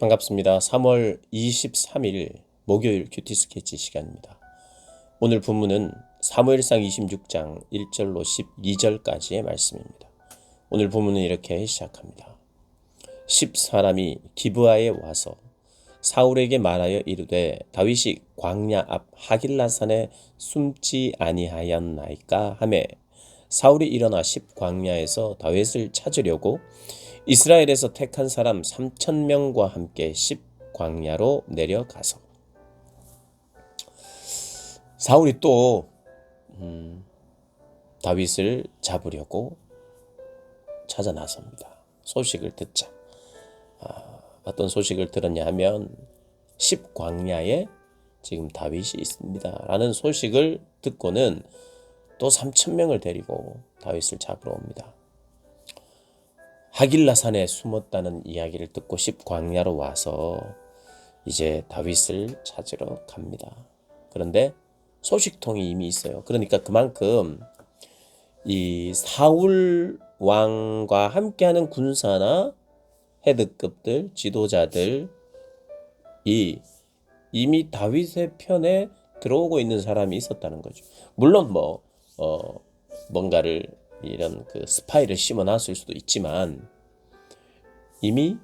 반갑습니다. 3월 23일 목요일 큐티 스케치 시간입니다. 오늘 본문은 사무엘상 26장 1절로 12절까지의 말씀입니다. 오늘 본문은 이렇게 시작합니다. 10사람이 기브아에 와서 사울에게 말하여 이르되 다윗이 광야 앞 하길라산에 숨지 아니하였나이까 하매 사울이 일어나 10광야에서 다윗을 찾으려고 이스라엘에서 택한 사람 3,000명과 함께 10광야로 내려가서 사울이 또 다윗을 잡으려고 찾아 나섭니다. 소식을 듣자. 어떤 소식을 들었냐 하면 10광야에 지금 다윗이 있습니다 라는 소식을 듣고는 또 3,000명을 데리고 다윗을 잡으러 옵니다. 하길라산에 숨었다는 이야기를 듣고 10광야로 와서 이제 다윗을 찾으러 갑니다. 그런데 소식통이 이미 있어요. 그러니까 그만큼 이 사울 왕과 함께하는 군사나 헤드급들, 지도자들이 이미 다윗의 편에 들어오고 있는 사람이 있었다는 거죠. 물론 뭔가를 이런 그 스파이를 심어놨을 수도 있지만 이미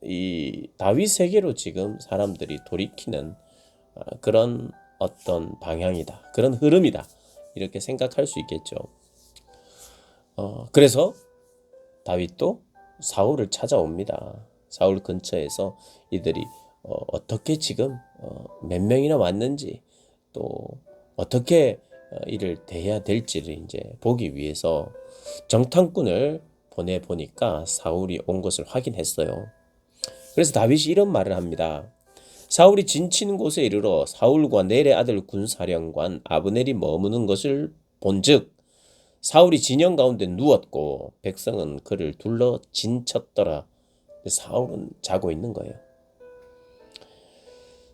이 다윗에게로 지금 사람들이 돌이키는 그런 어떤 방향이다, 그런 흐름이다, 이렇게 생각할 수 있겠죠. 그래서 다윗도 사울을 찾아옵니다. 사울 근처에서 이들이 어떻게 지금 몇 명이나 왔는지, 또 어떻게 이를 대해야 될지를 이제 보기 위해서 정탐꾼을 보내보니까 사울이 온 것을 확인했어요. 그래서 다윗이 이런 말을 합니다. 사울이 진치는 곳에 이르러 사울과 넬의 아들 군사령관 아브넬이 머무는 것을 본즉 사울이 진영 가운데 누웠고 백성은 그를 둘러 진쳤더라. 사울은 자고 있는 거예요.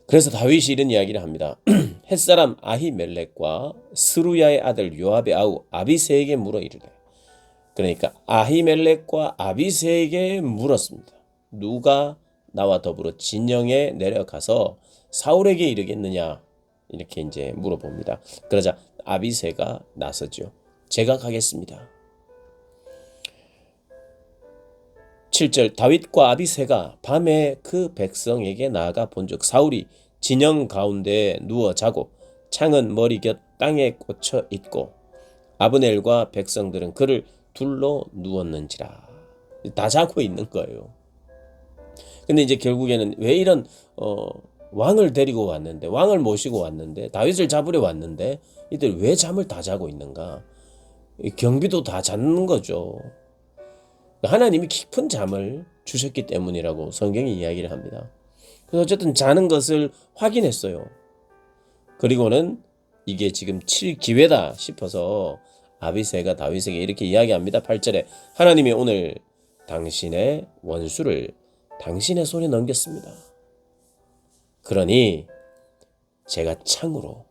그래서 다윗이 이런 이야기를 합니다. 햇사람 아히멜렉과 스루야의 아들 요압의 아우 아비새에게 물어 이르되, 그러니까 아히멜렉과 아비새에게 물었습니다. 누가 나와 더불어 진영에 내려가서 사울에게 이르겠느냐, 이렇게 이제 물어봅니다. 그러자 아비새가 나서죠. 제가 가겠습니다. 7절 다윗과 아비새가 밤에 그 백성에게 나아가 본즉 사울이 진영 가운데 누워 자고 창은 머리 곁 땅에 꽂혀 있고 아브넬과 백성들은 그를 둘러 누웠는지라. 다 자고 있는 거예요. 근데 이제 결국에는 왜 이런 왕을 데리고 왔는데, 왕을 모시고 왔는데, 다윗을 잡으러 왔는데 이들 왜 잠을 다 자고 있는가? 경비도 다 잤는 거죠. 하나님이 깊은 잠을 주셨기 때문이라고 성경이 이야기를 합니다. 그래서 어쨌든 자는 것을 확인했어요. 그리고는 이게 지금 칠 기회다 싶어서 아비새가 다윗에게 이렇게 이야기합니다. 8절에 하나님이 오늘 당신의 원수를 당신의 손에 넘겼습니다. 그러니 제가 창으로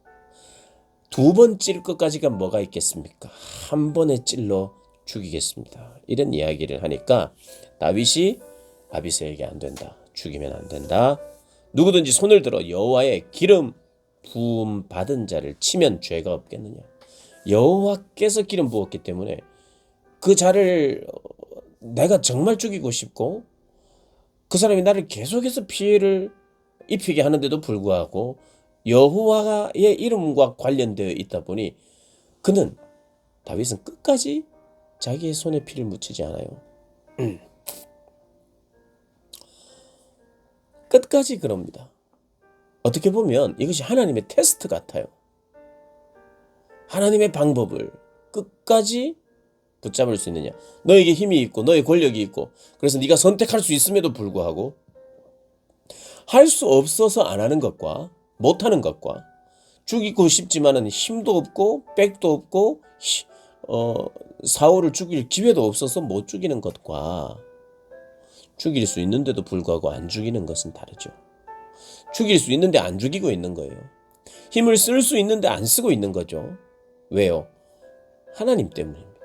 2번 찔 것까지가 뭐가 있겠습니까? 한 번에 찔러 죽이겠습니다. 이런 이야기를 하니까 다윗이 아비새에게 안 된다, 죽이면 안 된다, 누구든지 손을 들어 여호와의 기름 부음 받은 자를 치면 죄가 없겠느냐. 여호와께서 기름 부었기 때문에 그 자를 내가 정말 죽이고 싶고 그 사람이 나를 계속해서 피해를 입히게 하는데도 불구하고 여호와의 이름과 관련되어 있다 보니 다윗은 끝까지 자기의 손에 피를 묻히지 않아요. 끝까지 그럽니다. 어떻게 보면 이것이 하나님의 테스트 같아요. 하나님의 방법을 끝까지 붙잡을 수 있느냐. 너에게 힘이 있고 너의 권력이 있고 그래서 네가 선택할 수 있음에도 불구하고 할 수 없어서 안 하는 것과 못하는 것과 죽이고 싶지만은 힘도 없고 백도 없고 사울을 죽일 기회도 없어서 못 죽이는 것과 죽일 수 있는데도 불구하고 안 죽이는 것은 다르죠. 죽일 수 있는데 안 죽이고 있는 거예요. 힘을 쓸 수 있는데 안 쓰고 있는 거죠. 왜요? 하나님 때문입니다.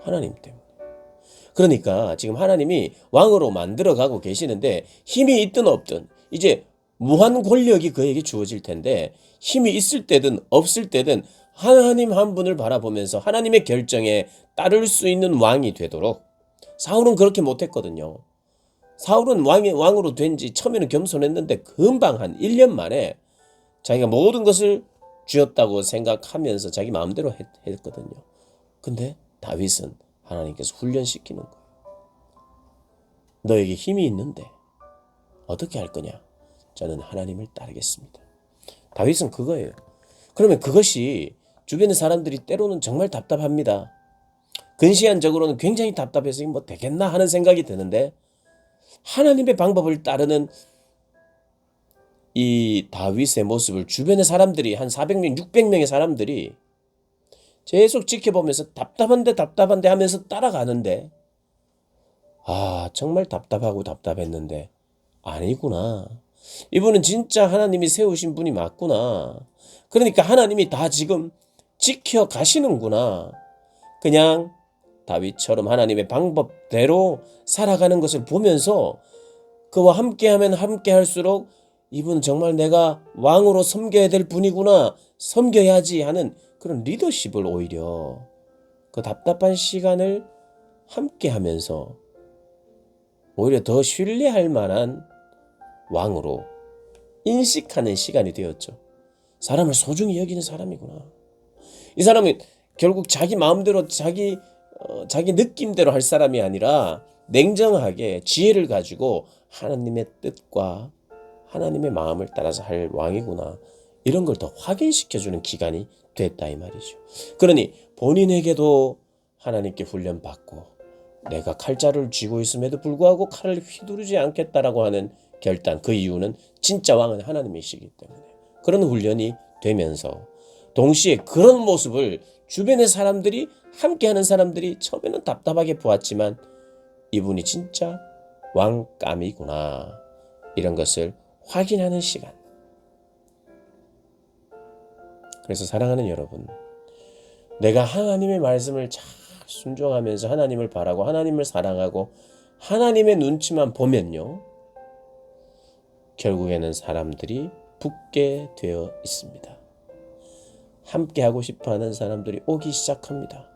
하나님 때문에. 그러니까 지금 하나님이 왕으로 만들어가고 계시는데 힘이 있든 없든 이제 무한 권력이 그에게 주어질 텐데 힘이 있을 때든 없을 때든 하나님 한 분을 바라보면서 하나님의 결정에 따를 수 있는 왕이 되도록 사울은 그렇게 못했거든요. 사울은 왕으로 된 지 처음에는 겸손했는데 금방 한 1년 만에 자기가 모든 것을 쥐었다고 생각하면서 자기 마음대로 했거든요. 근데 다윗은 하나님께서 훈련시키는 거예요. 너에게 힘이 있는데 어떻게 할 거냐? 저는 하나님을 따르겠습니다. 다윗은 그거예요. 그러면 그것이 주변의 사람들이 때로는 정말 답답합니다. 근시안적으로는 굉장히 답답해서 뭐 되겠나 하는 생각이 드는데 하나님의 방법을 따르는 이 다윗의 모습을 주변의 사람들이 한 400명, 600명의 사람들이 계속 지켜보면서 답답한데 하면서 따라가는데 정말 답답하고 답답했는데 아니구나. 이분은 진짜 하나님이 세우신 분이 맞구나. 그러니까 하나님이 다 지금 지켜가시는구나. 그냥 다윗처럼 하나님의 방법대로 살아가는 것을 보면서 그와 함께하면 함께할수록 이분 정말 내가 왕으로 섬겨야 될 분이구나. 섬겨야지 하는 그런 리더십을 오히려 그 답답한 시간을 함께하면서 오히려 더 신뢰할 만한 왕으로 인식하는 시간이 되었죠. 사람을 소중히 여기는 사람이구나. 이 사람은 결국 자기 마음대로 자기 느낌대로 할 사람이 아니라 냉정하게 지혜를 가지고 하나님의 뜻과 하나님의 마음을 따라서 할 왕이구나. 이런 걸 더 확인시켜주는 기간이 됐다 이 말이죠. 그러니 본인에게도 하나님께 훈련받고 내가 칼자루를 쥐고 있음에도 불구하고 칼을 휘두르지 않겠다라고 하는 결단, 그 이유는 진짜 왕은 하나님이시기 때문에 그런 훈련이 되면서 동시에 그런 모습을 주변의 사람들이 함께하는 사람들이 처음에는 답답하게 보았지만 이분이 진짜 왕감이구나 이런 것을 확인하는 시간. 그래서 사랑하는 여러분, 내가 하나님의 말씀을 잘 순종하면서 하나님을 바라고 하나님을 사랑하고 하나님의 눈치만 보면요, 결국에는 사람들이 붙게 되어 있습니다. 함께하고 싶어하는 사람들이 오기 시작합니다.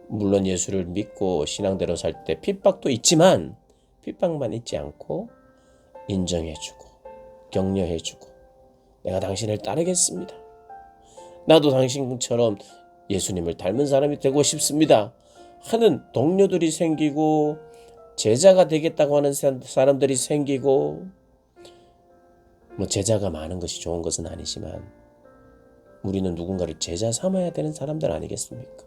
물론 예수를 믿고 신앙대로 살 때 핍박도 있지만 핍박만 있지 않고 인정해주고 격려해주고 내가 당신을 따르겠습니다. 나도 당신처럼 예수님을 닮은 사람이 되고 싶습니다 하는 동료들이 생기고 제자가 되겠다고 하는 사람들이 생기고 뭐 제자가 많은 것이 좋은 것은 아니지만 우리는 누군가를 제자 삼아야 되는 사람들 아니겠습니까?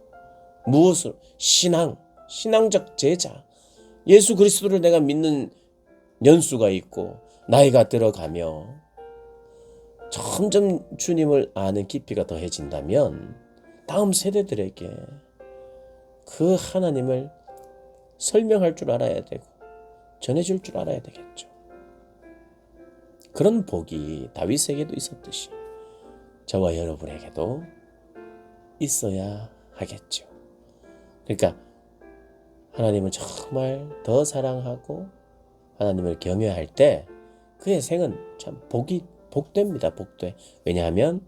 무엇을? 신앙적 제자. 예수 그리스도를 내가 믿는 연수가 있고 나이가 들어가며 점점 주님을 아는 깊이가 더해진다면 다음 세대들에게 그 하나님을 설명할 줄 알아야 되고 전해줄 줄 알아야 되겠죠. 그런 복이 다윗에게도 있었듯이 저와 여러분에게도 있어야 하겠죠. 그러니까 하나님을 정말 더 사랑하고 하나님을 경외할 때 그의 생은 참 복됩니다. 복돼. 왜냐하면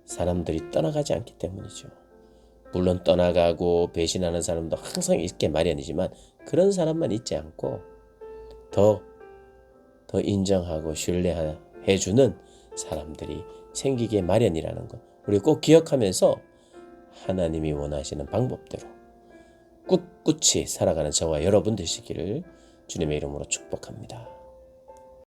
사람들이 떠나가지 않기 때문이죠. 물론 떠나가고 배신하는 사람도 항상 있게 마련이지만 그런 사람만 있지 않고 더 인정하고 신뢰해주는 사람들이 생기게 마련이라는 것 우리 꼭 기억하면서 하나님이 원하시는 방법대로 꿋꿋이 살아가는 저와 여러분 되시기를 주님의 이름으로 축복합니다.